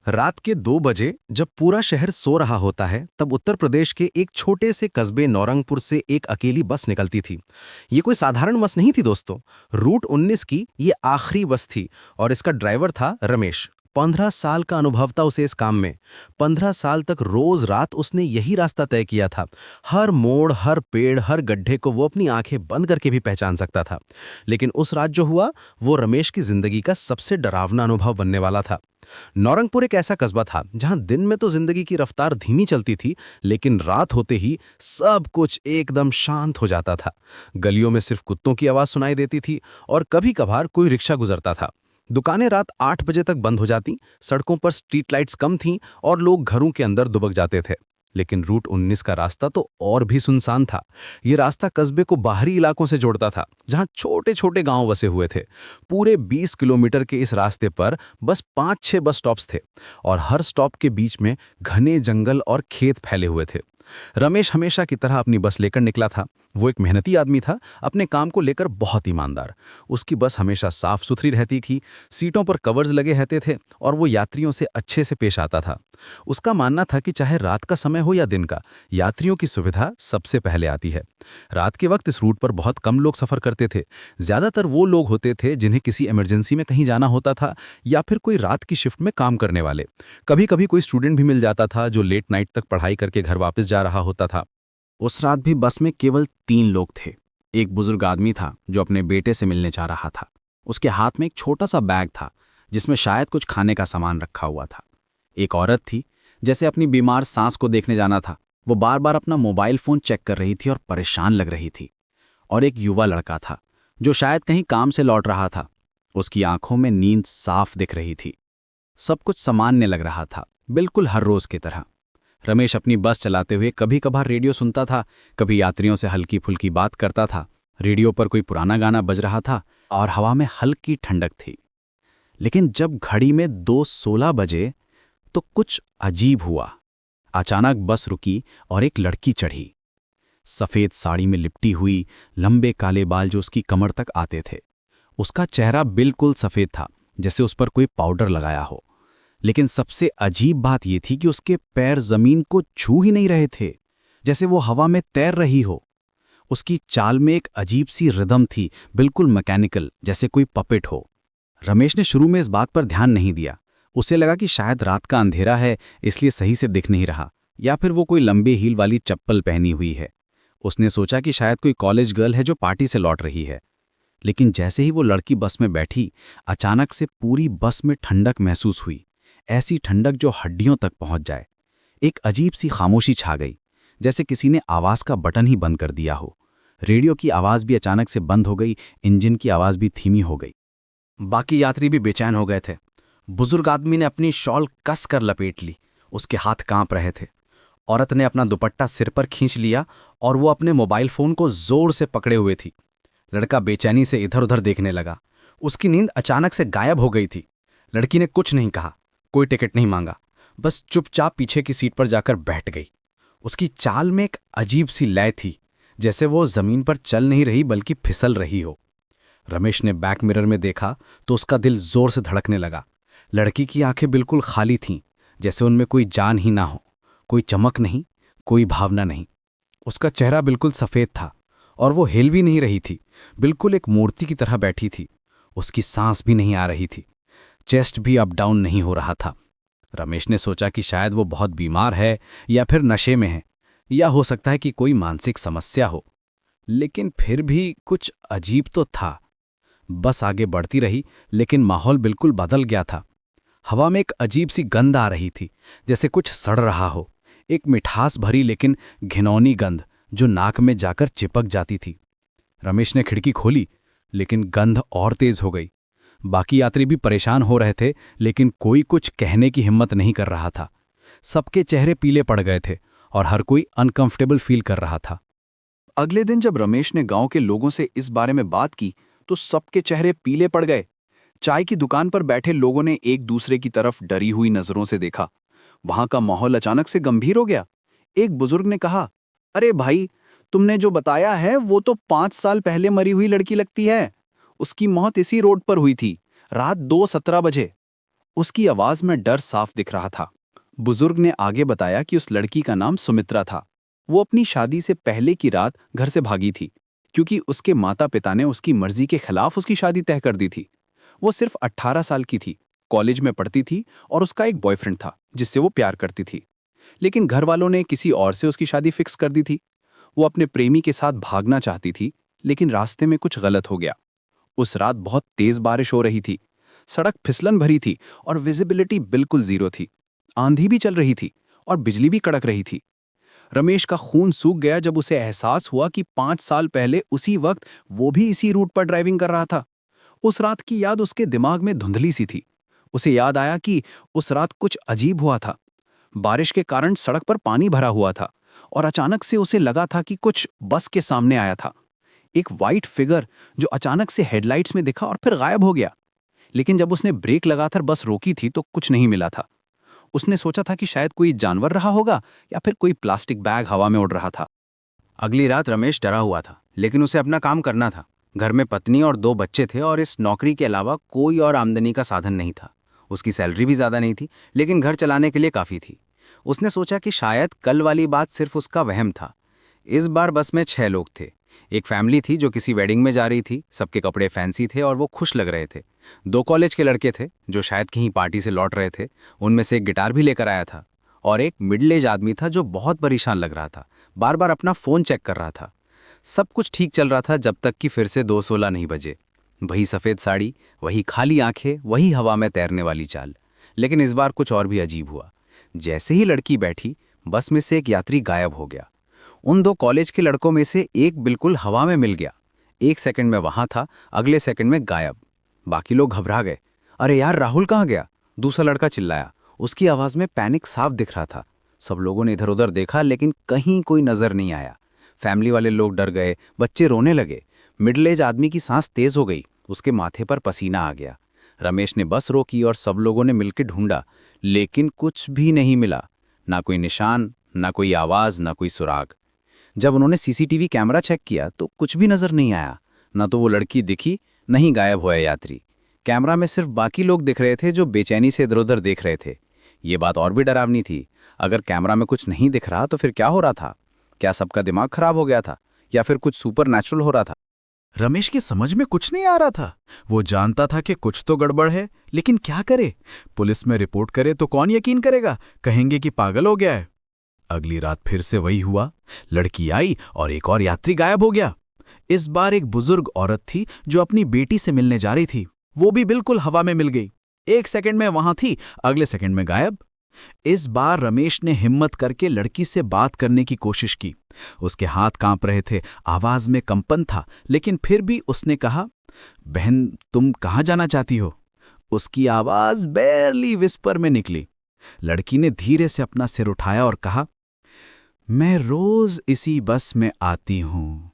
रात के 2 बजे जब पूरा शहर सो रहा होता है तब उत्तर प्रदेश के एक छोटे से कस्बे नौरंगपुर से एक अकेली बस निकलती थी। ये कोई साधारण बस नहीं थी दोस्तों। रूट 19 की ये आखिरी बस थी और इसका ड्राइवर था रमेश। 15 साल का अनुभव था उसे इस काम में। 15 साल तक रोज रात उसने यही रास्ता तय किया था। हर मोड़, हर पेड़, हर गड्ढे को वो अपनी आंखें बंद करके भी पहचान सकता था। लेकिन उस रात जो हुआ वो रमेश की जिंदगी का सबसे डरावना अनुभव बनने वाला था। नौरंगपुर एक ऐसा कस्बा था जहां दिन में तो जिंदगी की रफ्तार धीमी चलती थी, लेकिन रात होते ही सब कुछ एकदम शांत हो जाता था। गलियों में सिर्फ कुत्तों की आवाज सुनाई देती थी और कभी कभार कोई रिक्शा गुजरता था। दुकानें रात 8 बजे तक बंद हो जाती, सड़कों पर स्ट्रीट लाइट्स कम थीं और लोग घरों के अंदर दुबक जाते थे। लेकिन रूट 19 का रास्ता तो और भी सुनसान था। ये रास्ता कस्बे को बाहरी इलाकों से जोड़ता था, जहां छोटे छोटे गांव बसे हुए थे। पूरे 20 किलोमीटर के इस रास्ते पर बस 5-6 बस स्टॉप्स थे और हर स्टॉप के बीच में घने जंगल और खेत फैले हुए थे। रमेश हमेशा की तरह अपनी बस लेकर निकला था। वो एक मेहनती आदमी था, अपने काम को लेकर बहुत ईमानदार। उसकी बस हमेशा साफ सुथरी रहती थी, सीटों पर कवर्स लगे रहते थे और वो यात्रियों से अच्छे से पेश आता था। उसका मानना था कि चाहे रात का समय हो या दिन का, यात्रियों की सुविधा सबसे पहले आती है। रात के वक्त इस रूट पर बहुत कम लोग सफर करते थे। ज्यादातर वो लोग होते थे जिन्हें किसी इमरजेंसी में कहीं जाना होता था या फिर कोई रात की शिफ्ट में काम करने वाले। कभी कभी कोई स्टूडेंट भी मिल जाता था जो लेट नाइट तक पढ़ाई करके घर वापस जा रहा होता था। उस रात भी बस में केवल 3 लोग थे। एक बुजुर्ग आदमी था जो अपने बेटे से मिलने जा रहा था। उसके हाथ में एक छोटा सा बैग था जिसमें शायद कुछ खाने का सामान रखा हुआ था। एक औरत थी, जैसे अपनी बीमार सांस को देखने जाना था। वो बार बार अपना मोबाइल फोन चेक कर रही थी और परेशान लग रही थी। और एक युवा लड़का था जो शायद कहीं काम से लौट रहा था। उसकी आंखों में नींद साफ दिख रही थी। सब कुछ सामान्य लग रहा था, बिल्कुल हर रोज की तरह। रमेश अपनी बस चलाते हुए कभी कभार रेडियो सुनता था, कभी यात्रियों से हल्की फुल्की बात करता था। रेडियो पर कोई पुराना गाना बज रहा था और हवा में हल्की ठंडक थी। लेकिन जब घड़ी में 2:16 बजे तो कुछ अजीब हुआ। अचानक बस रुकी और एक लड़की चढ़ी। सफेद साड़ी में लिपटी हुई, लंबे काले बाल जो उसकी कमर तक आते थे। उसका चेहरा बिल्कुल सफेद था, जैसे उस पर कोई पाउडर लगाया हो। लेकिन सबसे अजीब बात यह थी कि उसके पैर जमीन को छू ही नहीं रहे थे, जैसे वो हवा में तैर रही हो। उसकी चाल में एक अजीब सी रिदम थी, बिल्कुल मैकेनिकल, जैसे कोई पपेट हो। रमेश ने शुरू में इस बात पर ध्यान नहीं दिया। उसे लगा कि शायद रात का अंधेरा है, इसलिए सही से दिख नहीं रहा, या फिर वो कोई लंबे हील वाली चप्पल पहनी हुई है। उसने सोचा कि शायद कोई कॉलेज गर्ल है जो पार्टी से लौट रही है। लेकिन जैसे ही वो लड़की बस में बैठी, अचानक से पूरी बस में ठंडक महसूस हुई। ऐसी ठंडक जो हड्डियों तक पहुंच जाए। एक अजीब सी खामोशी छा गई, जैसे किसी ने आवाज का बटन ही बंद कर दिया हो। रेडियो की आवाज भी अचानक से बंद हो गई, इंजन की आवाज भी धीमी हो गई। बाकी यात्री भी बेचैन हो गए थे। बुजुर्ग आदमी ने अपनी शॉल कस कर लपेट ली, उसके हाथ कांप रहे थे। औरत ने अपना दुपट्टा सिर पर खींच लिया और वो अपने मोबाइल फोन को जोर से पकड़े हुए थी। लड़का बेचैनी से इधर उधर देखने लगा। उसकी नींद अचानक से गायब हो गई थी। लड़की ने कुछ नहीं कहा, कोई टिकट नहीं मांगा, बस चुपचाप पीछे की सीट पर जाकर बैठ गई। उसकी चाल में एक अजीब सी लय थी, जैसे वो जमीन पर चल नहीं रही बल्कि फिसल रही हो। रमेश ने बैक मिरर में देखा तो उसका दिल जोर से धड़कने लगा। लड़की की आंखें बिल्कुल खाली थीं, जैसे उनमें कोई जान ही ना हो, कोई चमक नहीं, कोई भावना नहीं। उसका चेहरा बिल्कुल सफेद था और वो हिल भी नहीं रही थी, बिल्कुल एक मूर्ति की तरह बैठी थी। उसकी सांस भी नहीं आ रही थी, चेस्ट भी अप डाउन नहीं हो रहा था। रमेश ने सोचा कि शायद वो बहुत बीमार है या फिर नशे में है, या हो सकता है कि कोई मानसिक समस्या हो। लेकिन फिर भी कुछ अजीब तो था। बस आगे बढ़ती रही, लेकिन माहौल बिल्कुल बदल गया था। हवा में एक अजीब सी गंध आ रही थी, जैसे कुछ सड़ रहा हो। एक मिठास भरी लेकिन घिनौनी गंध जो नाक में जाकर चिपक जाती थी। रमेश ने खिड़की खोली, लेकिन गंध और तेज हो गई। बाकी यात्री भी परेशान हो रहे थे, लेकिन कोई कुछ कहने की हिम्मत नहीं कर रहा था। सबके चेहरे पीले पड़ गए थे और हर कोई अनकंफर्टेबल फील कर रहा था। अगले दिन जब रमेश ने गांव के लोगों से इस बारे में बात की तो सबके चेहरे पीले पड़ गए। चाय की दुकान पर बैठे लोगों ने एक दूसरे की तरफ डरी हुई नजरों से देखा। वहां का माहौल अचानक से गंभीर हो गया। एक बुजुर्ग ने कहा, अरे भाई, तुमने जो बताया है वो तो 5 साल पहले मरी हुई लड़की लगती है। उसकी मौत इसी रोड पर हुई थी, रात 2:17 बजे। उसकी आवाज में डर साफ दिख रहा था। बुजुर्ग ने आगे बताया कि उस लड़की का नाम सुमित्रा था। वो अपनी शादी से पहले की रात घर से भागी थी, क्योंकि उसके माता पिता ने उसकी मर्जी के खिलाफ उसकी शादी तय कर दी थी। वो सिर्फ 18 साल की थी, कॉलेज में पढ़ती थी और उसका एक बॉयफ्रेंड था जिससे वो प्यार करती थी। लेकिन घर वालों ने किसी और से उसकी शादी फिक्स कर दी थी। वो अपने प्रेमी के साथ भागना चाहती थी, लेकिन रास्ते में कुछ गलत हो गया। उस रात बहुत तेज बारिश हो रही थी। सड़क फिसलन भरी थी और विजिबिलिटी बिल्कुल जीरो थी। आंधी भी चल रही थी और बिजली भी कड़क रही थी। रमेश का खून सूख गया जब उसे एहसास हुआ कि 5 साल पहले उसी वक्त वो भी इसी रूट पर ड्राइविंग कर रहा था। उस रात की याद उसके दिमाग में धुंधली सी थी। उसे याद आया कि उस रात कुछ अजीब हुआ था। बारिश के कारण सड़क पर पानी भरा हुआ था और अचानक से उसे लगा था कि कुछ बस के सामने आया था। एक वाइट फिगर जो अचानक से हेडलाइट्स में दिखा और फिर गायब हो गया। लेकिन जब उसने ब्रेक लगाकर बस रोकी थी तो कुछ नहीं मिला था। उसने सोचा था कि शायद कोई जानवर रहा होगा या फिर कोई प्लास्टिक बैग हवा में उड़ रहा था। अगली रात रमेश डरा हुआ था, लेकिन उसे अपना काम करना था। घर में पत्नी और 2 बच्चे थे और इस नौकरी के अलावा कोई और आमदनी का साधन नहीं था। उसकी सैलरी भी ज़्यादा नहीं थी, लेकिन घर चलाने के लिए काफ़ी थी। उसने सोचा कि शायद कल वाली बात सिर्फ उसका वहम था। इस बार बस में 6 लोग थे। एक फैमिली थी जो किसी वेडिंग में जा रही थी। सबके कपड़े फैंसी थे और वो खुश लग रहे थे। 2 कॉलेज के लड़के थे जो शायद कहीं पार्टी से लौट रहे थे। उनमें से एक गिटार भी लेकर आया था और एक मिडिल एज आदमी था जो बहुत परेशान लग रहा था, बार बार अपना फ़ोन चेक कर रहा था। सब कुछ ठीक चल रहा था जब तक कि फिर से 2:16 नहीं बजे। वही सफ़ेद साड़ी, वही खाली आंखें, वही हवा में तैरने वाली चाल। लेकिन इस बार कुछ और भी अजीब हुआ। जैसे ही लड़की बैठी, बस में से एक यात्री गायब हो गया। उन 2 कॉलेज के लड़कों में से एक बिल्कुल हवा में मिल गया। 1 सेकंड में वहां था, अगले सेकंड में गायब। बाकी लोग घबरा गए। अरे यार, राहुल कहाँ गया? दूसरा लड़का चिल्लाया। उसकी आवाज़ में पैनिक साफ दिख रहा था। सब लोगों ने इधर उधर देखा, लेकिन कहीं कोई नज़र नहीं आया। फैमिली वाले लोग डर गए, बच्चे रोने लगे। मिडिल एज आदमी की सांस तेज हो गई, उसके माथे पर पसीना आ गया। रमेश ने बस रोकी और सब लोगों ने मिलकर ढूंढा, लेकिन कुछ भी नहीं मिला। ना कोई निशान, ना कोई आवाज़, ना कोई सुराग। जब उन्होंने सीसीटीवी कैमरा चेक किया तो कुछ भी नजर नहीं आया। ना तो वो लड़की दिखी, नहीं गायब हुआ यात्री। कैमरा में सिर्फ बाकी लोग दिख रहे थे जो बेचैनी से इधर उधर देख रहे थे। ये बात और भी डरावनी थी। अगर कैमरा में कुछ नहीं दिख रहा तो फिर क्या हो रहा था? क्या सबका दिमाग खराब हो गया था या फिर कुछ सुपर नेचुरल हो रहा था? रमेश की समझ में कुछ नहीं आ रहा था। वो जानता था कि कुछ तो गड़बड़ है, लेकिन क्या करे? पुलिस में रिपोर्ट करे तो कौन यकीन करेगा? कहेंगे कि पागल हो गया है। अगली रात फिर से वही हुआ। लड़की आई और एक और यात्री गायब हो गया। इस बार एक बुजुर्ग औरत थी जो अपनी बेटी से मिलने जा रही थी। वो भी बिल्कुल हवा में मिल गई। 1 सेकंड में वहां थी, अगले सेकंड में गायब। इस बार रमेश ने हिम्मत करके लड़की से बात करने की कोशिश की। उसके हाथ कांप रहे थे, आवाज में कंपन था, लेकिन फिर भी उसने कहा, बहन तुम कहाँ जाना चाहती हो? उसकी आवाज बेरली विस्पर में निकली। लड़की ने धीरे से अपना सिर उठाया और कहा, मैं रोज इसी बस में आती हूं।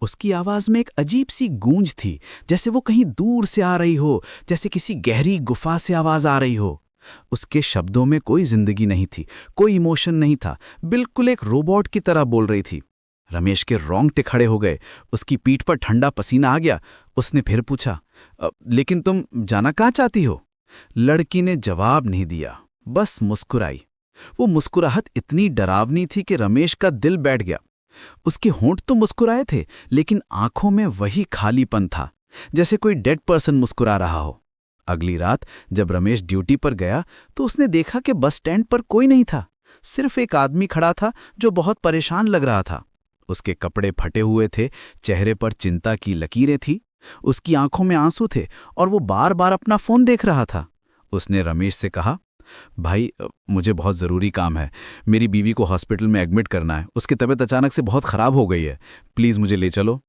उसकी आवाज में एक अजीब सी गूंज थी, जैसे वो कहीं दूर से आ रही हो, जैसे किसी गहरी गुफा से आवाज आ रही हो। उसके शब्दों में कोई जिंदगी नहीं थी, कोई इमोशन नहीं था, बिल्कुल एक रोबोट की तरह बोल रही थी। रमेश के रोंगटे खड़े हो गए, उसकी पीठ पर ठंडा पसीना आ गया। उसने फिर पूछा, लेकिन तुम जाना कहाँ चाहती हो? लड़की ने जवाब नहीं दिया, बस मुस्कुराई। वो मुस्कुराहट इतनी डरावनी थी कि रमेश का दिल बैठ गया। उसके होंठ तो मुस्कुराए थे, लेकिन आंखों में वही खालीपन था, जैसे कोई डेड पर्सन मुस्कुरा रहा हो। अगली रात जब रमेश ड्यूटी पर गया तो उसने देखा कि बस स्टैंड पर कोई नहीं था। सिर्फ एक आदमी खड़ा था जो बहुत परेशान लग रहा था। उसके कपड़े फटे हुए थे, चेहरे पर चिंता की लकीरें थी, उसकी आंखों में आंसू थे और वो बार बार अपना फोन देख रहा था। उसने रमेश से कहा, भाई मुझे बहुत ज़रूरी काम है। मेरी बीवी को हॉस्पिटल में एडमिट करना है। उसकी तबीयत अचानक से बहुत ख़राब हो गई है। प्लीज़ मुझे ले चलो।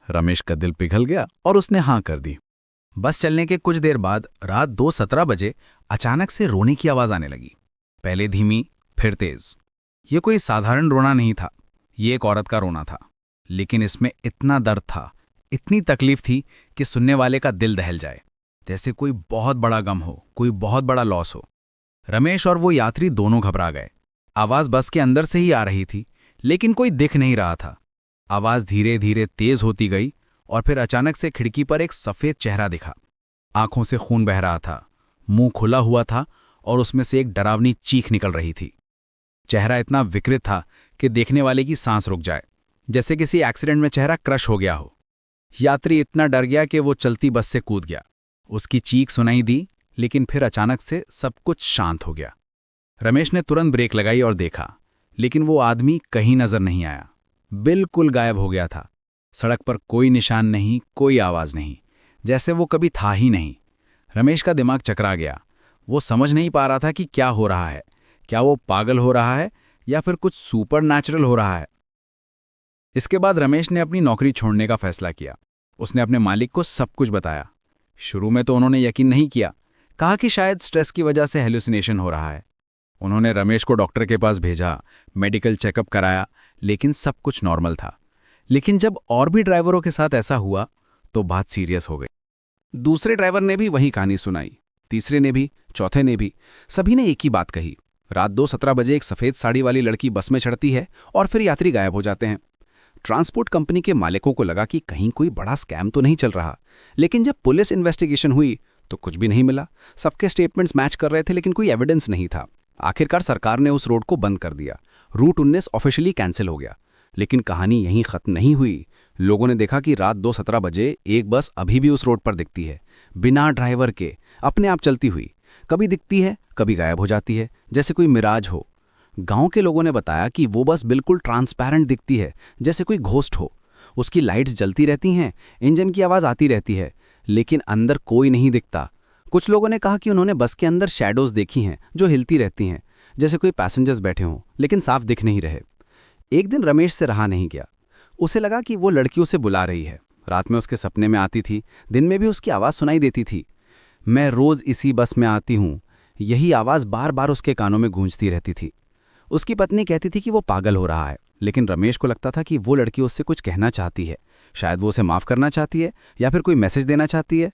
रमेश का दिल पिघल गया और उसने हाँ कर दी। बस चलने के कुछ देर बाद रात 2:17 बजे अचानक से रोने की आवाज़ आने लगी। पहले धीमी, फिर तेज। ये कोई साधारण रोना नहीं था, ये एक औरत का रोना था। लेकिन इसमें इतना दर्द था, इतनी तकलीफ थी कि सुनने वाले का दिल दहल जाए, जैसे कोई बहुत बड़ा गम हो, कोई बहुत बड़ा लॉस हो। रमेश और वो यात्री दोनों घबरा गए। आवाज़ बस के अंदर से ही आ रही थी, लेकिन कोई दिख नहीं रहा था। आवाज़ धीरे धीरे तेज होती गई और फिर अचानक से खिड़की पर एक सफ़ेद चेहरा दिखा। आंखों से खून बह रहा था, मुंह खुला हुआ था और उसमें से एक डरावनी चीख निकल रही थी। चेहरा इतना विकृत था कि देखने वाले की सांस रुक जाए, जैसे किसी एक्सीडेंट में चेहरा क्रश हो गया हो। यात्री इतना डर गया कि वो चलती बस से कूद गया। उसकी चीख सुनाई दी, लेकिन फिर अचानक से सब कुछ शांत हो गया। रमेश ने तुरंत ब्रेक लगाई और देखा, लेकिन वो आदमी कहीं नजर नहीं आया। बिल्कुल गायब हो गया था। सड़क पर कोई निशान नहीं, कोई आवाज नहीं, जैसे वो कभी था ही नहीं। रमेश का दिमाग चकरा गया। वो समझ नहीं पा रहा था कि क्या हो रहा है। क्या वो पागल हो रहा है या फिर कुछ सुपर नेचुरल हो रहा है। इसके बाद रमेश ने अपनी नौकरी छोड़ने का फैसला किया। उसने अपने मालिक को सब कुछ बताया। शुरू में तो उन्होंने यकीन नहीं किया, कहा कि शायद स्ट्रेस की वजह से हेलुसिनेशन हो रहा है। उन्होंने रमेश को डॉक्टर के पास भेजा, मेडिकल चेकअप कराया, लेकिन सब कुछ नॉर्मल था। लेकिन जब और भी ड्राइवरों के साथ ऐसा हुआ तो बात सीरियस हो गई। दूसरे ड्राइवर ने भी वही कहानी सुनाई, तीसरे ने भी, चौथे ने भी। सभी ने एक ही बात कही। रात 2:17 बजे एक सफ़ेद साड़ी वाली लड़की बस में चढ़ती है और फिर यात्री गायब हो जाते हैं। ट्रांसपोर्ट कंपनी के मालिकों को लगा कि कहीं कोई बड़ा स्कैम तो नहीं चल रहा, लेकिन जब पुलिस इन्वेस्टिगेशन हुई तो कुछ भी नहीं मिला। सबके स्टेटमेंट्स मैच कर रहे थे, लेकिन कोई एविडेंस नहीं था। आखिरकार सरकार ने उस रोड को बंद कर दिया। रूट 19 ऑफिशियली कैंसिल हो गया। लेकिन कहानी यहीं खत्म नहीं हुई। लोगों ने देखा कि रात 2:17 बजे एक बस अभी भी उस रोड पर दिखती है, बिना ड्राइवर के, अपने आप चलती हुई। कभी दिखती है, कभी गायब हो जाती है, जैसे कोई मिराज हो। गांव के लोगों ने बताया कि वो बस बिल्कुल ट्रांसपेरेंट दिखती है, जैसे कोई घोस्ट हो। उसकी लाइट्स जलती रहती हैं, इंजन की आवाज़ आती रहती है, लेकिन अंदर कोई नहीं दिखता। कुछ लोगों ने कहा कि उन्होंने बस के अंदर शैडोज़ देखी हैं जो हिलती रहती हैं, जैसे कोई पैसेंजर्स बैठे हों, लेकिन साफ दिख नहीं रहे। एक दिन रमेश से रहा नहीं गया। उसे लगा कि वो लड़की उसे बुला रही है। रात में उसके सपने में आती थी, दिन में भी उसकी आवाज़ सुनाई देती थी। मैं रोज़ इसी बस में आती हूँ, यही आवाज़ बार बार उसके कानों में गूंजती रहती थी। उसकी पत्नी कहती थी कि वो पागल हो रहा है, लेकिन रमेश को लगता था कि वो लड़की उससे कुछ कहना चाहती है। शायद वो उसे माफ़ करना चाहती है या फिर कोई मैसेज देना चाहती है।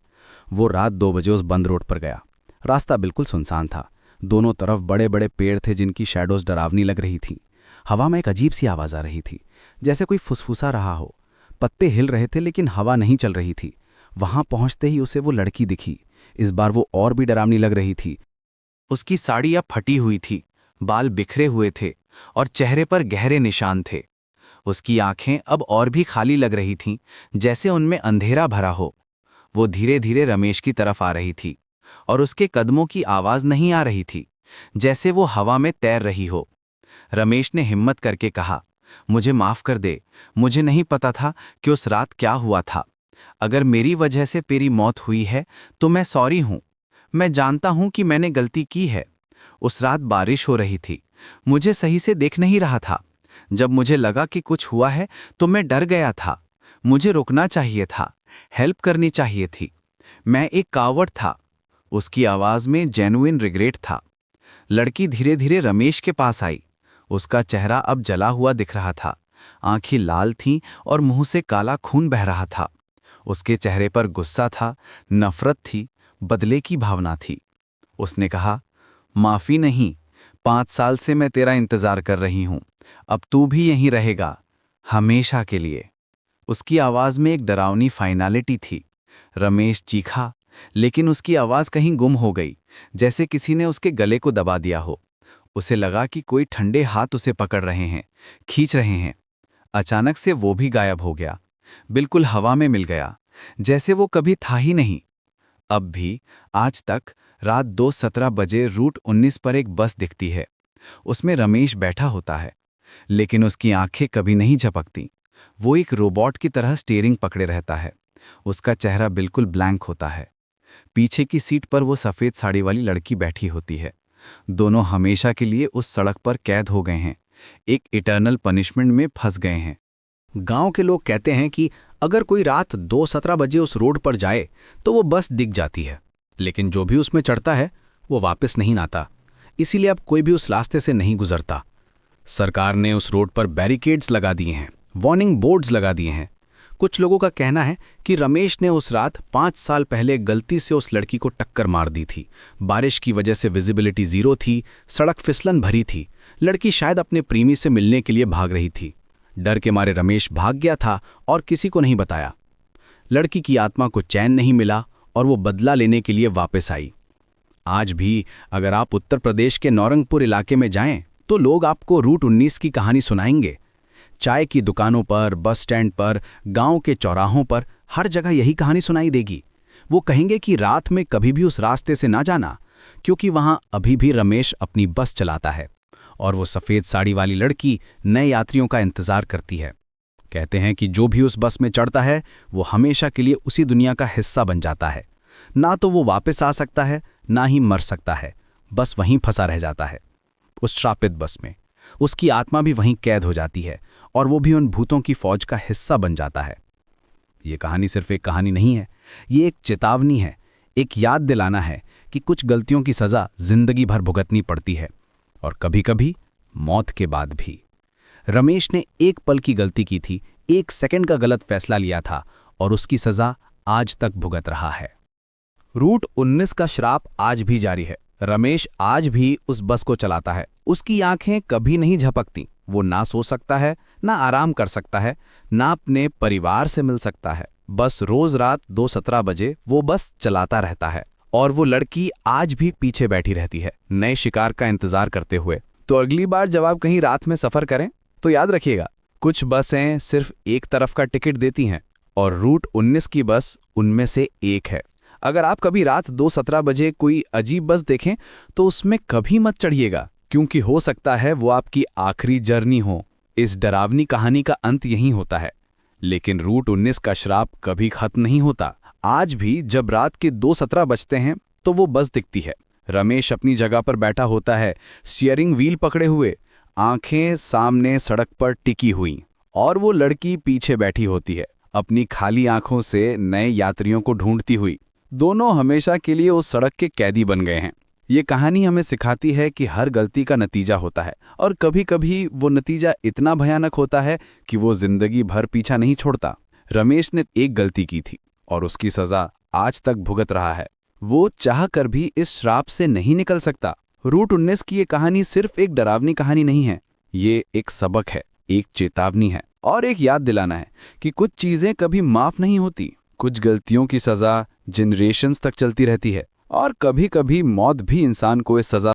वो रात 2 बजे उस बंद रोड पर गया। रास्ता बिल्कुल सुनसान था। दोनों तरफ बड़े बड़े पेड़ थे जिनकी शैडोज़ डरावनी लग रही थी। हवा में एक अजीब सी आवाज़ आ रही थी, जैसे कोई फुसफुसा रहा हो। पत्ते हिल रहे थे, लेकिन हवा नहीं चल रही थी। वहां पहुंचते ही उसे वो लड़की दिखी। इस बार वो और भी डरावनी लग रही थी। उसकी साड़ी अब फटी हुई थी, बाल बिखरे हुए थे और चेहरे पर गहरे निशान थे। उसकी आंखें अब और भी खाली लग रही थीं, जैसे उनमें अंधेरा भरा हो। वो धीरे धीरे रमेश की तरफ आ रही थी और उसके कदमों की आवाज़ नहीं आ रही थी, जैसे वो हवा में तैर रही हो। रमेश ने हिम्मत करके कहा, मुझे माफ़ कर दे, मुझे नहीं पता था कि उस रात क्या हुआ था। अगर मेरी वजह से तेरी मौत हुई है तो मैं सॉरी हूँ। मैं जानता हूँ कि मैंने गलती की है। उस रात बारिश हो रही थी, मुझे सही से देख नहीं रहा था। जब मुझे लगा कि कुछ हुआ है तो मैं डर गया था। मुझे रुकना चाहिए था, हेल्प करनी चाहिए थी। मैं एक कावड़ था। उसकी आवाज़ में जेन्युइन रिग्रेट था। लड़की धीरे धीरे रमेश के पास आई। उसका चेहरा अब जला हुआ दिख रहा था। आंखें लाल थीं और मुंह से काला खून बह रहा था। उसके चेहरे पर गुस्सा था, नफरत थी, बदले की भावना थी। उसने कहा, माफ़ी नहीं, 5 साल से मैं तेरा इंतज़ार कर रही हूँ। अब तू भी यहीं रहेगा, हमेशा के लिए। उसकी आवाज़ में एक डरावनी फाइनलिटी थी। रमेश चीखा, लेकिन उसकी आवाज़ कहीं गुम हो गई, जैसे किसी ने उसके गले को दबा दिया हो। उसे लगा कि कोई ठंडे हाथ उसे पकड़ रहे हैं, खींच रहे हैं। अचानक से वो भी गायब हो गया, बिल्कुल हवा में मिल गया, जैसे वो कभी था ही नहीं। अब भी, आज तक, रात 2:17 बजे रूट 19 पर एक बस दिखती है। उसमें रमेश बैठा होता है, लेकिन उसकी आंखें कभी नहीं झपकती। वो एक रोबोट की तरह स्टीयरिंग पकड़े रहता है। उसका चेहरा बिल्कुल ब्लैंक होता है। पीछे की सीट पर वो सफ़ेद साड़ी वाली लड़की बैठी होती है। दोनों हमेशा के लिए उस सड़क पर कैद हो गए हैं, एक इटर्नल पनिशमेंट में फंस गए हैं। गांव के लोग कहते हैं कि अगर कोई रात 2:17 बजे उस रोड पर जाए तो वो बस दिख जाती है, लेकिन जो भी उसमें चढ़ता है वो वापस नहीं आता। इसीलिए अब कोई भी उस रास्ते से नहीं गुजरता। सरकार ने उस रोड पर बैरिकेड्स लगा दिए हैं, वार्निंग बोर्ड्स लगा दिए हैं। कुछ लोगों का कहना है कि रमेश ने उस रात 5 साल पहले गलती से उस लड़की को टक्कर मार दी थी। बारिश की वजह से विजिबिलिटी 0 थी, सड़क फिसलन भरी थी। लड़की शायद अपने प्रेमी से मिलने के लिए भाग रही थी। डर के मारे रमेश भाग गया था और किसी को नहीं बताया। लड़की की आत्मा को चैन नहीं मिला और वो बदला लेने के लिए वापस आई। आज भी अगर आप उत्तर प्रदेश के नौरंगपुर इलाके में जाएं तो लोग आपको रूट 19 की कहानी सुनाएंगे। चाय की दुकानों पर, बस स्टैंड पर, गांव के चौराहों पर हर जगह यही कहानी सुनाई देगी। वो कहेंगे कि रात में कभी भी उस रास्ते से ना जाना, क्योंकि वहां अभी भी रमेश अपनी बस चलाता है और वो सफ़ेद साड़ी वाली लड़की नए यात्रियों का इंतज़ार करती है। कहते हैं कि जो भी उस बस में चढ़ता है वो हमेशा के लिए उसी दुनिया का हिस्सा बन जाता है। ना तो वो वापस आ सकता है, ना ही मर सकता है, बस वहीं फंसा रह जाता है उस श्रापित बस में। उसकी आत्मा भी वहीं कैद हो जाती है और वो भी उन भूतों की फौज का हिस्सा बन जाता है। ये कहानी सिर्फ एक कहानी नहीं है, ये एक चेतावनी है, एक याद दिलाना है कि कुछ गलतियों की सज़ा जिंदगी भर भुगतनी पड़ती है, और कभी-कभी मौत के बाद भी। रमेश ने एक पल की गलती की थी, 1 सेकंड का गलत फैसला लिया था, और उसकी सज़ा आज तक भुगत रहा है। रूट 19 का श्राप आज भी जारी है। रमेश आज भी उस बस को चलाता है। उसकी आंखें कभी नहीं झपकती। वो ना सो सकता है, ना आराम कर सकता है, ना अपने परिवार से मिल सकता है। बस रोज रात 2:17 बजे वो बस चलाता रहता है, और वो लड़की आज भी पीछे बैठी रहती है, नए शिकार का इंतजार करते हुए। तो अगली बार जब आप कहीं रात में सफर करें तो याद रखिएगा, कुछ बसें सिर्फ एक तरफ का टिकट देती हैं और रूट 19 की बस उनमें से एक है। अगर आप कभी रात 2:17 बजे कोई अजीब बस देखें तो उसमें कभी मत चढ़िएगा, क्योंकि हो सकता है वो आपकी आखिरी जर्नी हो। इस डरावनी कहानी का अंत यहीं होता है, लेकिन रूट 19 का श्राप कभी खत्म नहीं होता। आज भी जब रात के 2:17 बजते हैं तो वो बस दिखती है। रमेश अपनी जगह पर बैठा होता है, स्टीयरिंग व्हील पकड़े हुए, आंखें सामने सड़क पर टिकी हुई, और वो लड़की पीछे बैठी होती है, अपनी खाली आंखों से नए यात्रियों को ढूंढती हुई। दोनों हमेशा के लिए उस सड़क के कैदी बन गए हैं। ये कहानी हमें सिखाती है कि हर गलती का नतीजा होता है, और कभी-कभी वो नतीजा इतना भयानक होता है कि वो जिंदगी भर पीछा नहीं छोड़ता। रमेश ने एक गलती की थी और उसकी सजा आज तक भुगत रहा है। वो चाह कर भी इस श्राप से नहीं निकल सकता। रूट 19 की ये कहानी सिर्फ एक डरावनी कहानी नहीं है, ये एक सबक है, एक चेतावनी है, और एक याद दिलाना है कि कुछ चीजें कभी माफ नहीं होती। कुछ गलतियों की सजा जनरेशंस तक चलती रहती है, और कभी-कभी मौत भी इंसान को इस सजा